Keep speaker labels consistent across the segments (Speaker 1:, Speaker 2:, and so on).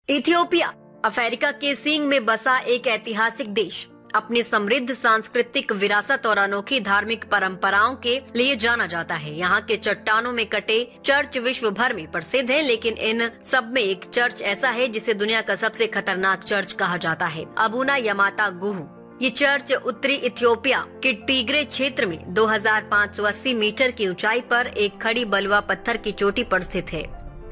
Speaker 1: Ethiopia Africa के सींग में बसा एक ऐतिहासिक देश अपनी समृद्ध सांस्कृतिक विरासत और अनोखी धार्मिक परंपराओं के लिए जाना जाता है। यहाँ के चट्टानों में कटे चर्च विश्व भर में प्रसिद्ध हैं, लेकिन इन सब में एक चर्च ऐसा है जिसे दुनिया का सबसे खतरनाक चर्च कहा जाता है, अबुना यमाता गुहू। ये चर्च उत्तरी इथियोपिया के टीग्रे क्षेत्र में 2580 मीटर की ऊंचाई पर एक खड़ी बलुआ पत्थर की चोटी पर स्थित है।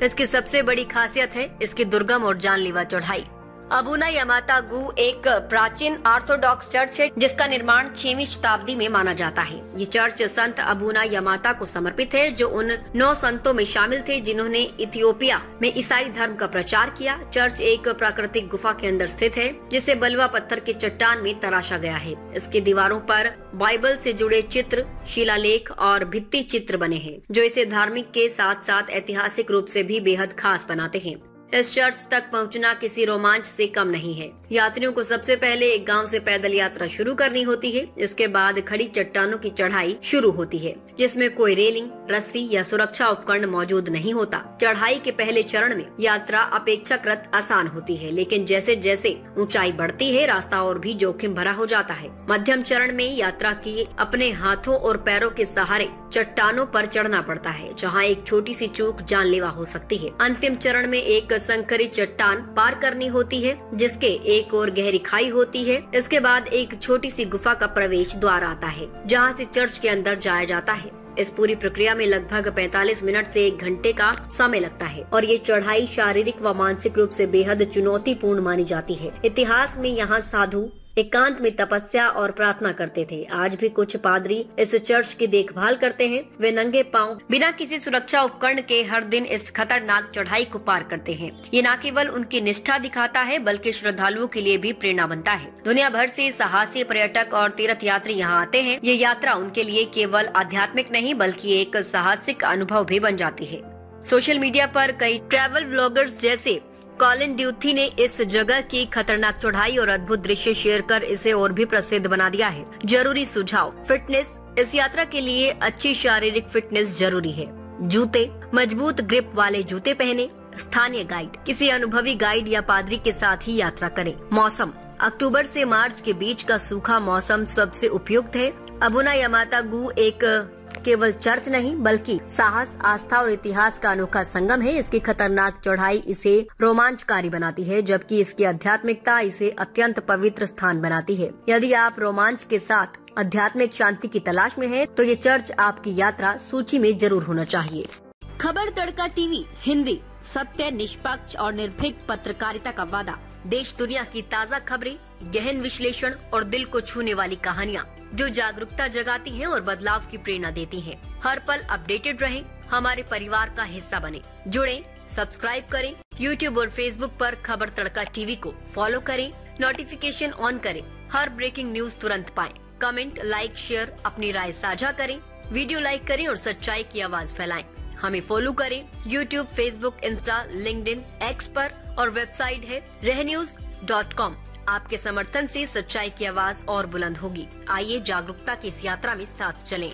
Speaker 1: इसकी सबसे बड़ी खासियत है इसकी दुर्गम और जानलेवा चढ़ाई। अबुना यमाता गुहू एक प्राचीन ऑर्थोडॉक्स चर्च है जिसका निर्माण 6वीं शताब्दी में माना जाता है। ये चर्च संत अबुना यमाता को समर्पित है, जो उन 9 संतों में शामिल थे जिन्होंने इथियोपिया में ईसाई धर्म का प्रचार किया। चर्च एक प्राकृतिक गुफा के अंदर स्थित है जिसे बलुआ पत्थर के चट्टान में तराशा गया है। इसकी दीवारों पर बाइबल से जुड़े चित्र, शिलालेख और भित्ति चित्र बने हैं, जो इसे धार्मिक के साथ साथ ऐतिहासिक रूप से भी बेहद खास बनाते हैं। इस चर्च तक पहुंचना किसी रोमांच से कम नहीं है। यात्रियों को सबसे पहले एक गांव से पैदल यात्रा शुरू करनी होती है। इसके बाद खड़ी चट्टानों की चढ़ाई शुरू होती है, जिसमें कोई रेलिंग, रस्सी या सुरक्षा उपकरण मौजूद नहीं होता। चढ़ाई के पहले चरण में यात्रा अपेक्षाकृत आसान होती है, लेकिन जैसे जैसे ऊंचाई बढ़ती है रास्ता और भी जोखिम भरा हो जाता है। मध्यम चरण में यात्रा की अपने हाथों और पैरों के सहारे चट्टानों पर चढ़ना पड़ता है, जहाँ एक छोटी सी चूक जानलेवा हो सकती है। अंतिम चरण में एक संकरी चट्टान पार करनी होती है जिसके एक और गहरी खाई होती है। इसके बाद एक छोटी सी गुफा का प्रवेश द्वार आता है जहाँ से चर्च के अंदर जाया जाता है। इस पूरी प्रक्रिया में लगभग 45 मिनट से 1 घंटे का समय लगता है और ये चढ़ाई शारीरिक व मानसिक रूप से बेहद चुनौतीपूर्ण मानी जाती है। इतिहास में यहाँ साधु एकांत में तपस्या और प्रार्थना करते थे। आज भी कुछ पादरी इस चर्च की देखभाल करते हैं। वे नंगे पांव बिना किसी सुरक्षा उपकरण के हर दिन इस खतरनाक चढ़ाई को पार करते हैं। ये न केवल उनकी निष्ठा दिखाता है बल्कि श्रद्धालुओं के लिए भी प्रेरणा बनता है। दुनिया भर से साहसी पर्यटक और तीर्थ यात्री यहाँ आते हैं। ये यात्रा उनके लिए केवल आध्यात्मिक नहीं बल्कि एक साहसिक अनुभव भी बन जाती है। सोशल मीडिया पर कई ट्रैवल व्लॉगर्स जैसे कॉलिन ड्यूथी ने इस जगह की खतरनाक चढ़ाई और अद्भुत दृश्य शेयर कर इसे और भी प्रसिद्ध बना दिया है। जरूरी सुझाव: फिटनेस। इस यात्रा के लिए अच्छी शारीरिक फिटनेस जरूरी है। जूते: मजबूत ग्रिप वाले जूते पहने। स्थानीय गाइड: किसी अनुभवी गाइड या पादरी के साथ ही यात्रा करें। मौसम: अक्टूबर से मार्च के बीच का सूखा मौसम सबसे उपयुक्त है। अबुना यमाता गुहू एक केवल चर्च नहीं बल्कि साहस, आस्था और इतिहास का अनोखा संगम है। इसकी खतरनाक चढ़ाई इसे रोमांचकारी बनाती है, जबकि इसकी आध्यात्मिकता इसे अत्यंत पवित्र स्थान बनाती है। यदि आप रोमांच के साथ आध्यात्मिक शांति की तलाश में हैं, तो ये चर्च आपकी यात्रा सूची में जरूर होना चाहिए। खबर तड़का टीवी हिंदी, सत्य, निष्पक्ष और निर्भीक पत्रकारिता का वादा। देश दुनिया की ताज़ा खबरें, गहन विश्लेषण और दिल को छूने वाली कहानियाँ जो जागरूकता जगाती हैं और बदलाव की प्रेरणा देती हैं। हर पल अपडेटेड रहें, हमारे परिवार का हिस्सा बने। जुड़ें, सब्सक्राइब करें। YouTube और Facebook पर खबर तड़का टीवी को फॉलो करें, नोटिफिकेशन ऑन करें, हर ब्रेकिंग न्यूज तुरंत पाएं। कमेंट, लाइक, शेयर, अपनी राय साझा करें, वीडियो लाइक करें और सच्चाई की आवाज फैलाएं। हमें फॉलो करें YouTube, Facebook, Insta, LinkedIn, X पर और वेबसाइट है रहnews.com। आपके समर्थन से सच्चाई की आवाज और बुलंद होगी। आइए जागरूकता की इस यात्रा में साथ चलें।